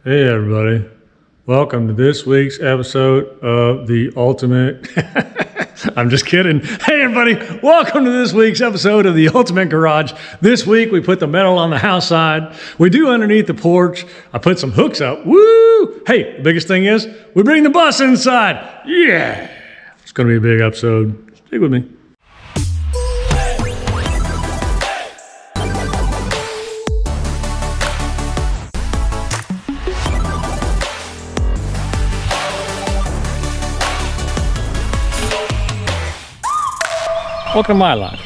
Hey everybody, welcome to this week's episode of The Ultimate. I'm just kidding. Hey everybody, welcome to this week's episode of The Ultimate Garage. This week we put the metal on the house side. We do underneath the porch. I put some hooks up. Woo! Hey, the biggest thing is we bring the bus inside. Yeah! It's going to be a big episode. Stick with me. Welcome to my life.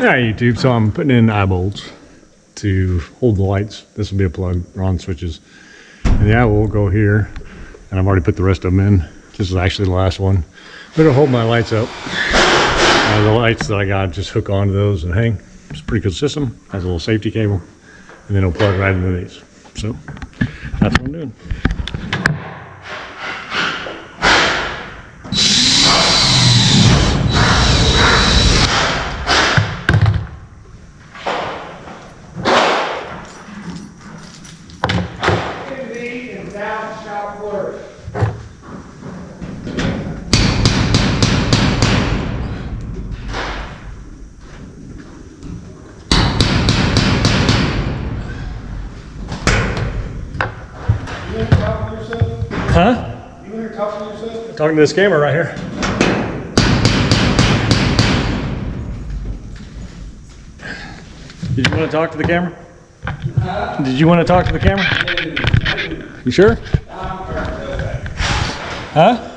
Alright YouTube, so I'm putting in eye bolts to hold the lights. This will be a plug, on switches. And the eye bolt will go here, and I've already put the rest of them in. This is actually the last one. But it'll hold my lights up. The lights that I got just hook onto those and hang. It's a pretty good system. Has a little safety cable, and then it'll plug right into these. So that's what I'm doing. Huh? You in here talking to yourself? Talking to this camera right here. Did you want to talk to the camera? Did you want to talk to the camera? You sure? Huh?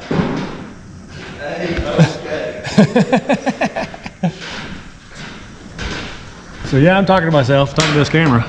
So yeah, I'm talking to myself, talking to this camera.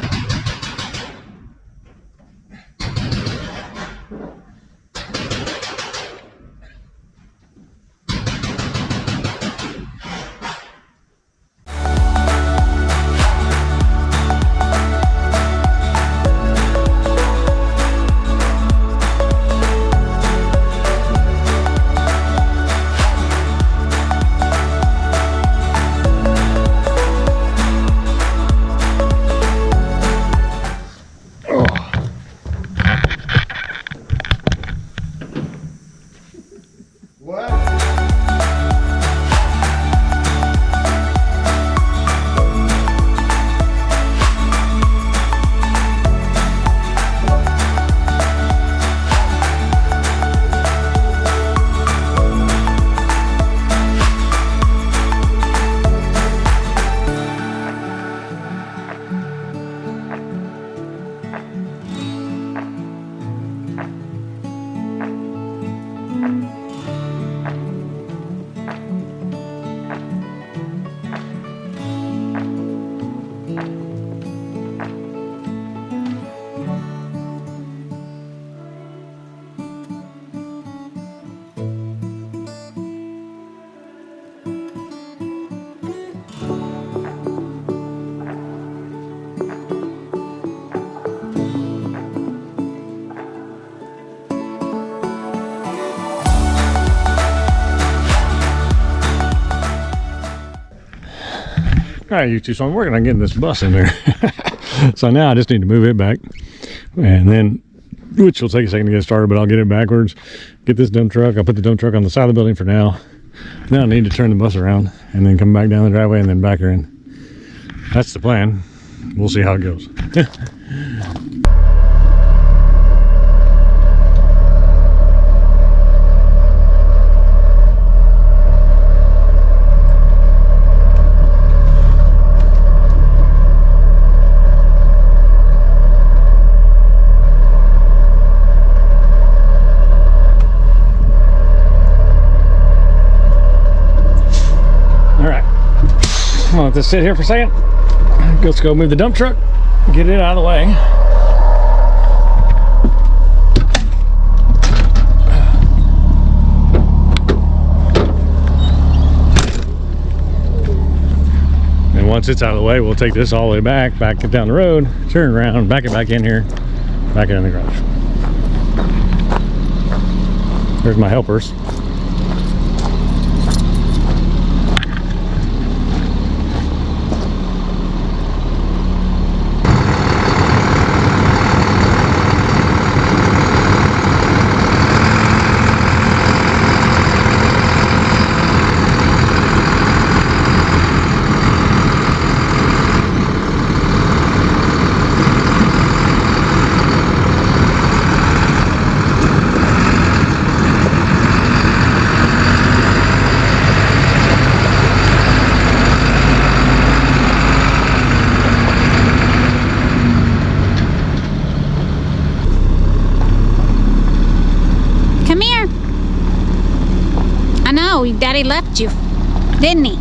All right, YouTube, so I'm working on getting this bus in there. So now I just need to move it back, and then, which will take a second to get started, but I'll get it backwards, get this dump truck. I'll put the dump truck on the side of the building for now. Then I need to turn the bus around and then come back down the driveway and then back her in. That's the plan. We'll see how it goes. I'll let this sit here for a second. Let's go move the dump truck, get it out of the way. And once it's out of the way, we'll take this all the way back it down the road, turn around, back it back in here, back it in the garage. There's my helpers. Daddy left you, didn't he?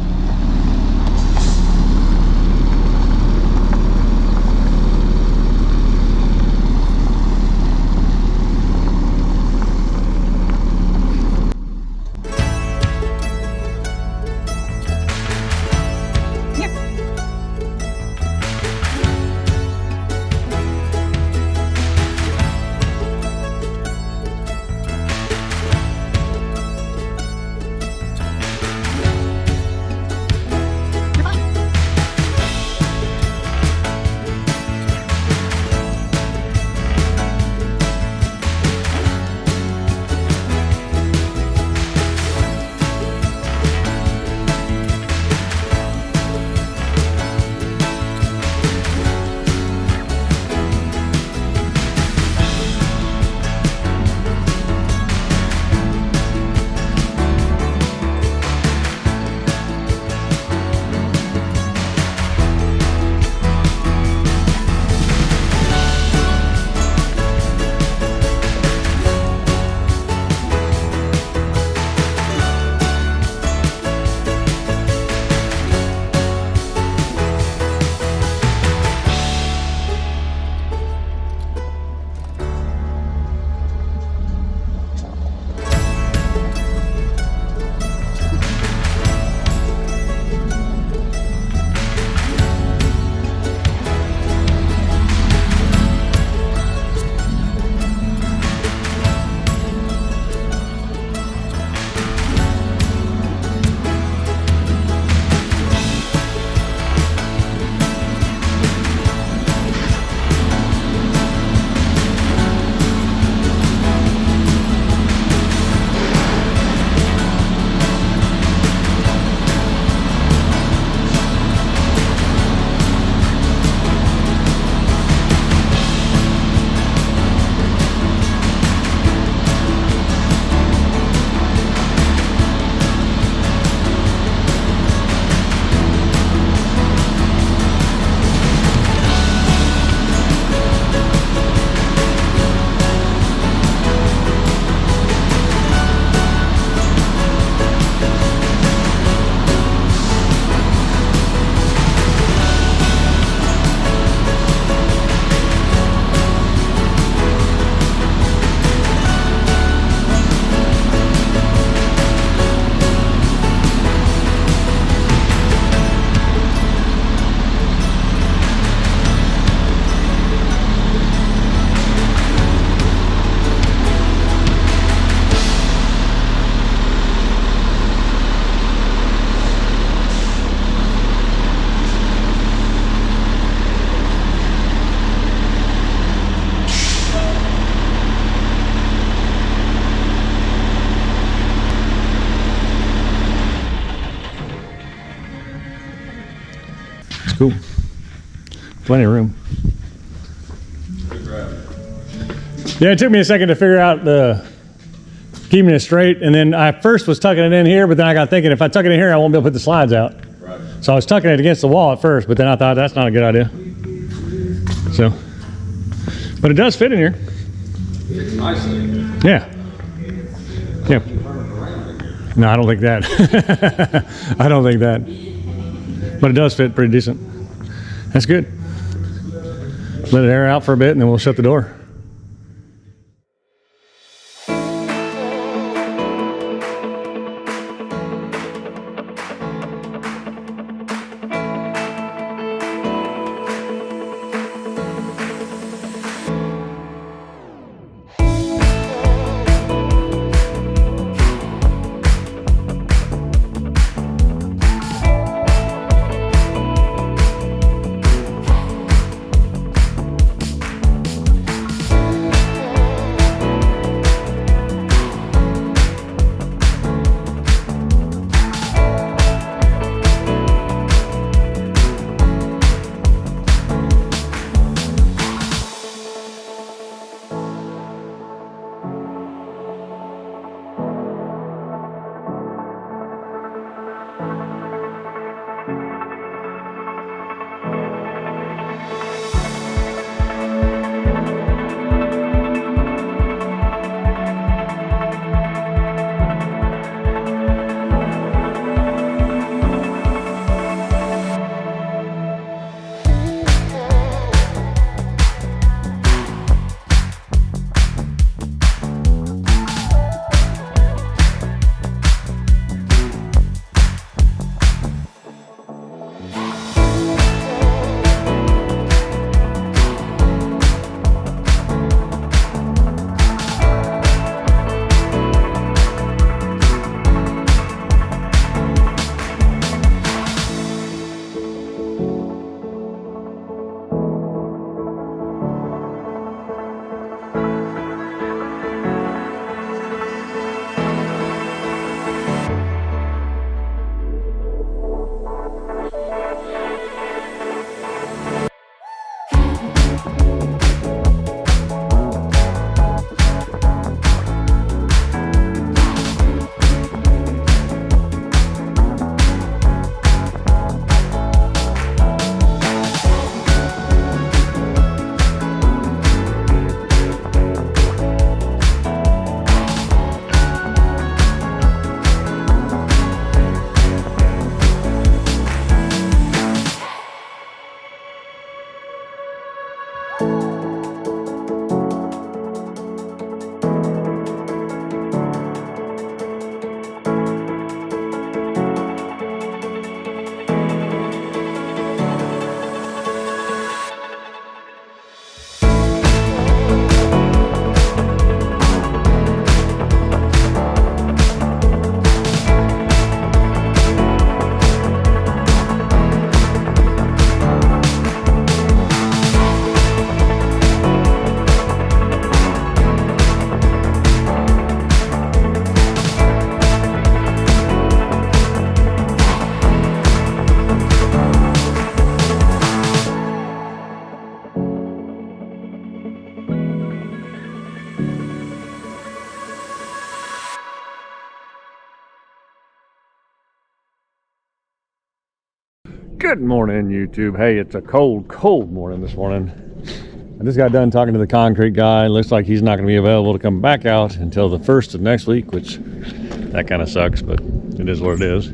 Cool. Plenty of room. Yeah, it took me a second to figure out keeping it straight, and then I first was tucking it in here, but then I got thinking if I tuck it in here, I won't be able to put the slides out. Right. So I was tucking it against the wall at first, but then I thought that's not a good idea. So, but it does fit in here. Fits nicely. Yeah. Yeah. No, I don't think that. I don't think that. But it does fit pretty decent. That's good. Let it air out for a bit, and then we'll shut the door. Good morning, YouTube. Hey, it's a cold morning this morning. I just got done talking to the concrete guy. Looks like he's not going to be available to come back out until the 1st of next week, which that kind of sucks, but it is what it is.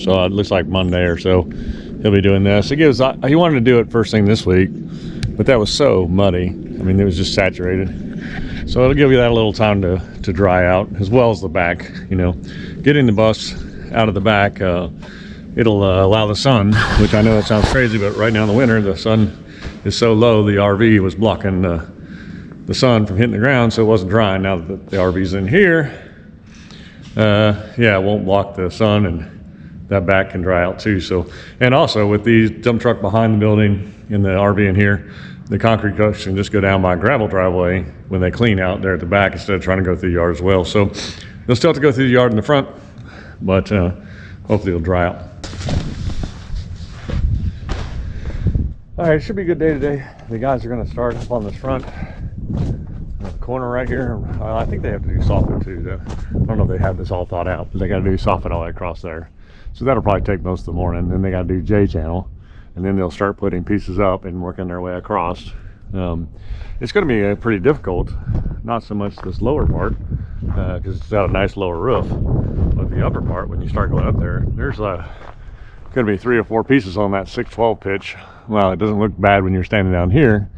So it looks like Monday or so he'll be doing this. He wanted to do it first thing this week, but that was so muddy. I mean, it was just saturated. So it'll give you that a little time to dry out, as well as the back. You know, getting the bus out of the back, it'll allow the sun, which I know that sounds crazy, but right now in the winter, the sun is so low, the RV was blocking the sun from hitting the ground, so it wasn't drying. Now that the RV's in here, yeah, it won't block the sun, and that back can dry out too. So, and also with the dump truck behind the building and the RV in here, the concrete trucks can just go down by a gravel driveway when they clean out there at the back instead of trying to go through the yard as well. So they'll still have to go through the yard in the front, but hopefully it'll dry out. All right, it should be a good day today. The guys are going to start up on this front corner right here. I think they have to do soffit too, though. I don't know if they have this all thought out, but they got to do soffit all the way across there. So that'll probably take most of the morning. Then they got to do J channel, and then they'll start putting pieces up and working their way across. It's going to be pretty difficult. Not so much this lower part, because it's got a nice lower roof, but the upper part, when you start going up there, there's going to be 3 or 4 pieces on that 612 pitch. Well, it doesn't look bad when you're standing down here.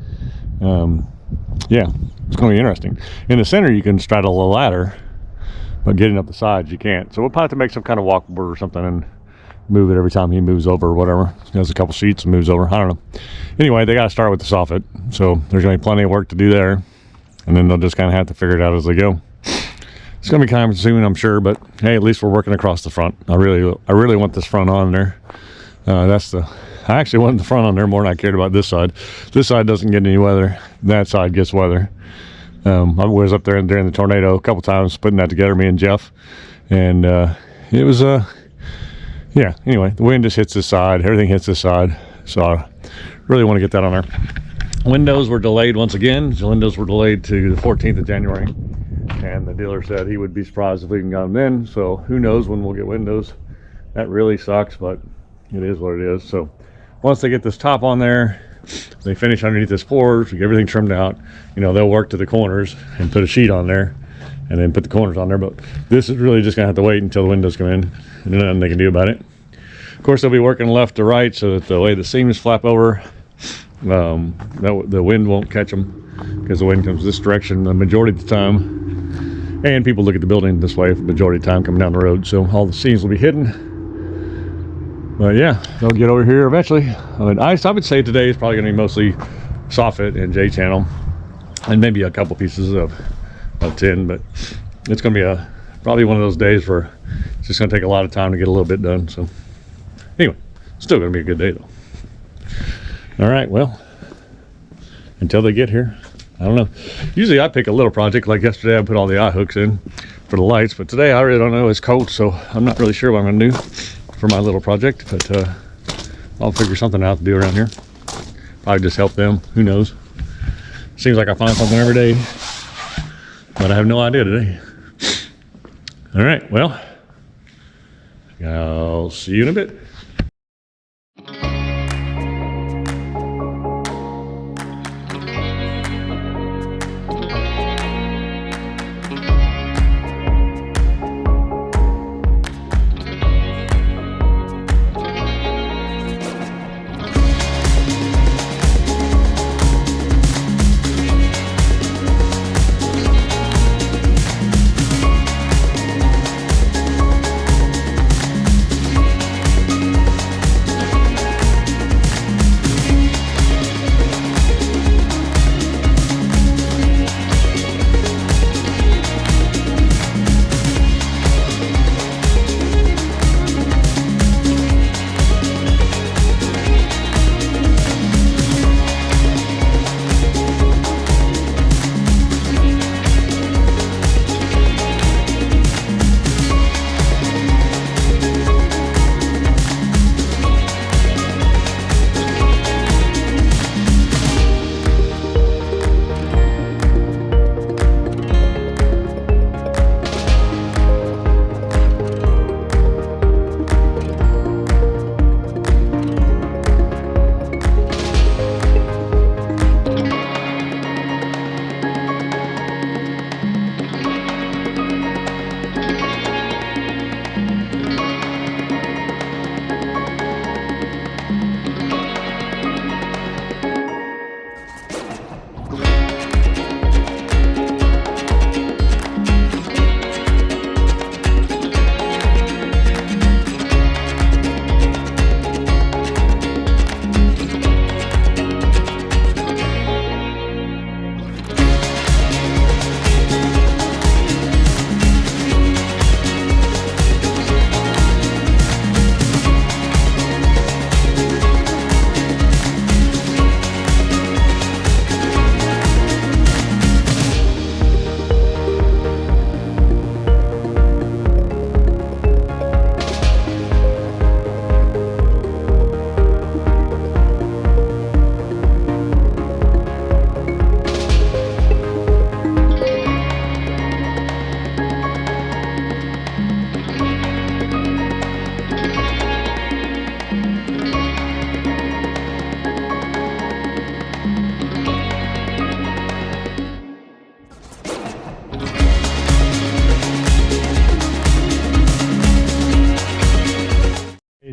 Yeah, it's going to be interesting. In the center, you can straddle a ladder, but getting up the sides, you can't. So we'll probably have to make some kind of walkboard or something and move it every time he moves over or whatever. He has a couple sheets and moves over. I don't know. Anyway, they got to start with the soffit. So there's going to be plenty of work to do there. And then they'll just kind of have to figure it out as they go. It's going to be time consuming, I'm sure, but hey, at least we're working across the front. I really want this front on there. I actually wanted the front on there more than I cared about this side. This side doesn't get any weather. That side gets weather. I was up there during the tornado a couple times putting that together, me and Jeff. And it was, yeah, anyway, the wind just hits this side. Everything hits this side. So I really want to get that on there. Windows were delayed once again. The windows were delayed to the 14th of January. And the dealer said he would be surprised if we can get them then. So who knows when we'll get windows. That really sucks, but it is what it is. So once they get this top on there, they finish underneath this floors, we get everything trimmed out, you know, they'll work to the corners and put a sheet on there and then put the corners on there. But this is really just gonna have to wait until the windows come in, and there's nothing they can do about it. Of course, they'll be working left to right so that the way the seams flap over, the wind won't catch them, because the wind comes this direction the majority of the time, and people look at the building this way for the majority of the time coming down the road, so all the seams will be hidden. But yeah, they'll get over here eventually. I would say today is probably going to be mostly soffit and J channel, and maybe a couple pieces of tin. But it's going to be probably one of those days where it's just going to take a lot of time to get a little bit done. So anyway, still going to be a good day though. All right, well, until they get here, I don't know. Usually I pick a little project. Like yesterday, I put all the eye hooks in for the lights, but today I really don't know. It's cold, so I'm not really sure what I'm going to do for my little project, but I'll figure something out to do around here. Probably just help them, who knows. Seems like I find something every day, but I have no idea today. All right, well, I'll see you in a bit.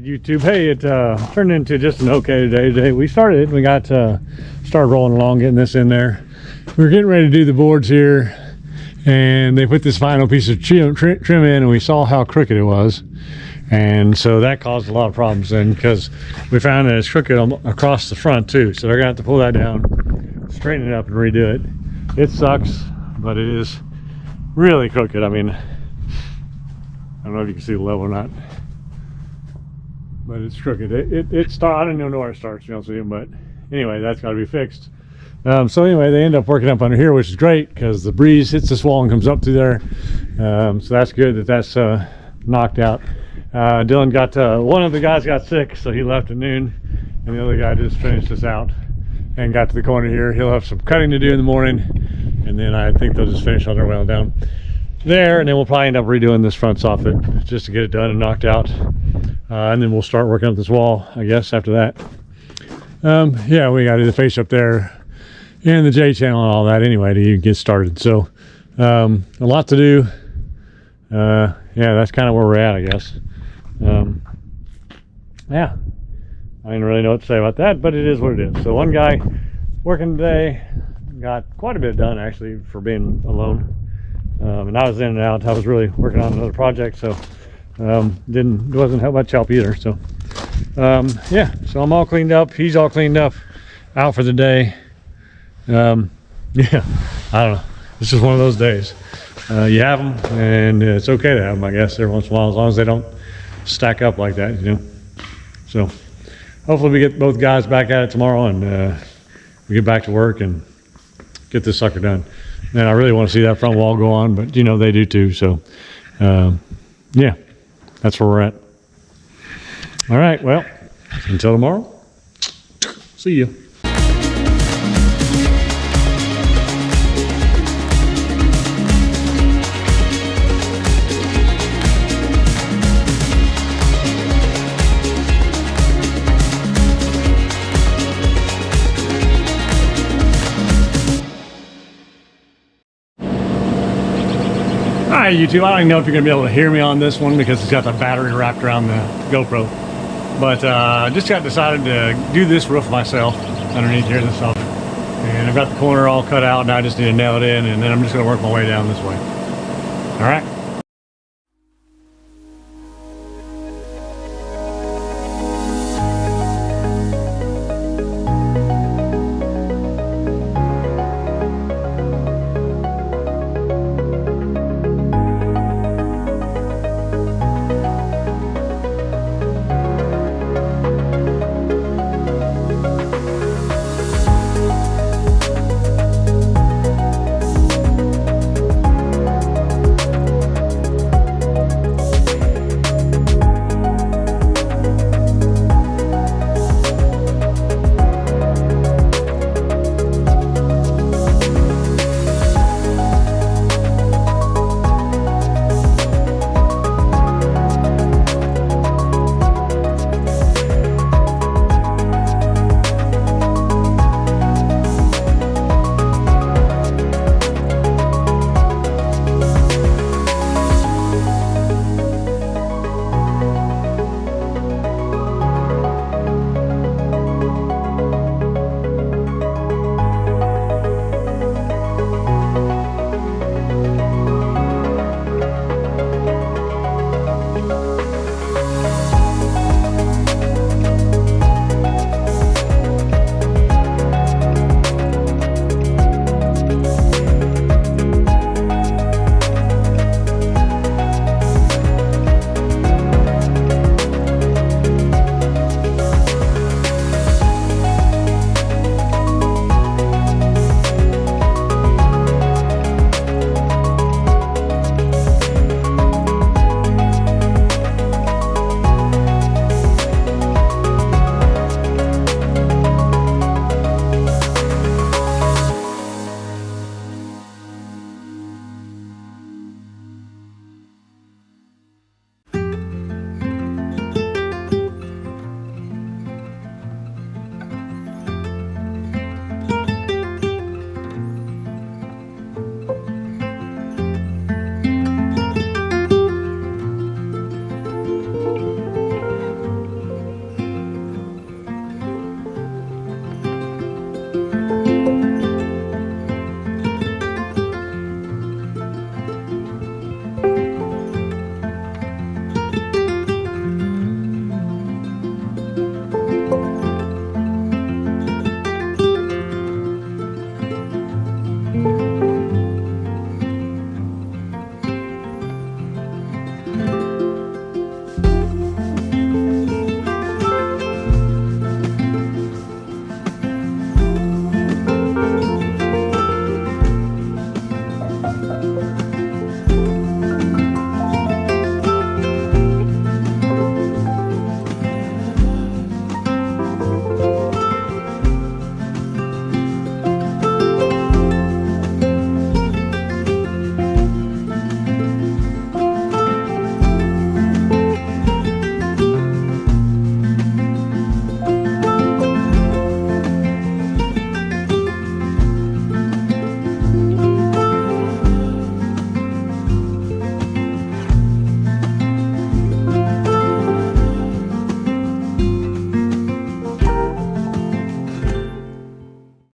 YouTube. Hey, it turned into just an okay day today. We started rolling along, getting this in there. We were getting ready to do the boards here, and they put this final piece of trim in, and we saw how crooked it was, and so that caused a lot of problems. And because we found that it's crooked across the front too, so they're gonna have to pull that down, straighten it up, and redo it. It sucks, but it is really crooked. I mean, I don't know if you can see the level or not, but it's crooked. I don't even know where it starts, to be honest with you, but anyway, that's got to be fixed. So anyway, they end up working up under here, which is great because the breeze hits this wall and comes up through there. So that's good that that's knocked out. Dylan got, one of the guys got sick, so he left at noon, and the other guy just finished this out and got to the corner here. He'll have some cutting to do in the morning, and then I think they'll just finish on their way down there, and then we'll probably end up redoing this front soffit just to get it done and knocked out. And then we'll start working up this wall, I guess, after that. Yeah, we got to do the face up there and the J channel and all that anyway to even get started. So a lot to do. Yeah, that's kind of where we're at, I guess. Yeah, I didn't really know what to say about that, but it is what it is. So one guy working today got quite a bit done, actually, for being alone. And I was in and out. I was really working on another project, so wasn't much help either. So yeah, so I'm all cleaned up, he's all cleaned up, out for the day. Yeah, I don't know, it's just one of those days. You have them, and it's okay to have them, I guess, every once in a while, as long as they don't stack up like that, you know. So hopefully we get both guys back at it tomorrow, and we get back to work and get this sucker done. And I really want to see that front wall go on, but you know they do too. So yeah, that's where we're at. All right, well, until tomorrow, see you. Hi YouTube, I don't even know if you're going to be able to hear me on this one because it's got the battery wrapped around the GoPro. But I just got decided to do this roof myself underneath here and stuff. And I've got the corner all cut out, and I just need to nail it in, and then I'm just going to work my way down this way. All right.